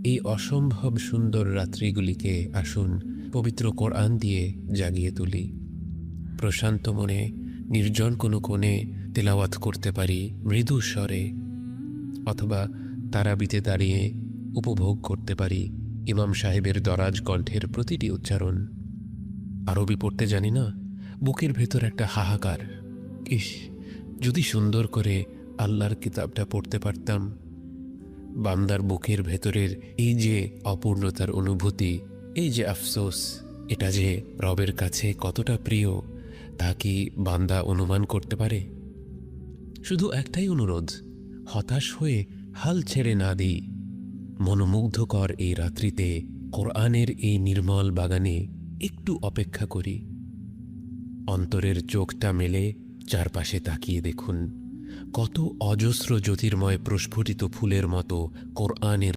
এই অসম্ভব সুন্দর রাত্রিগুলিকে আসুন পবিত্র কোরআন দিয়ে জাগিয়ে তুলি। প্রশান্ত মনে নির্জন কোনো কোণে তেলাওয়াত করতে পারি মৃদু স্বরে, অথবা তারাবিতে দাঁড়িয়ে উপভোগ করতে পারি ইমাম সাহেবের দরাজ কণ্ঠের প্রতিটি উচ্চারণ। আরবি পড়তে জানি না, বুকের ভেতর একটা হাহাকার। ইস, যদি সুন্দর করে আল্লাহর কিতাবটা পড়তে পারতাম। বান্দার বুকের ভেতরের এই যে অপূর্ণতার অনুভূতি, এই যে আফসোস, এটা যে রবের কাছে কতটা প্রিয় তা কি বান্দা অনুমান করতে পারে? শুধু একটাই অনুরোধ, হতাশ হয়ে হাল ছেড়ে না দিই। মনোমুগ্ধকর এই রাত্রিতে কোরআনের এই নির্মল বাগানে একটু অপেক্ষা করি। অন্তরের চোখটা মেলে চারপাশে তাকিয়ে দেখুন, কত অজস্র জ্যোতির্ময় প্রস্ফুটিত ফুলের মতো কোরআনের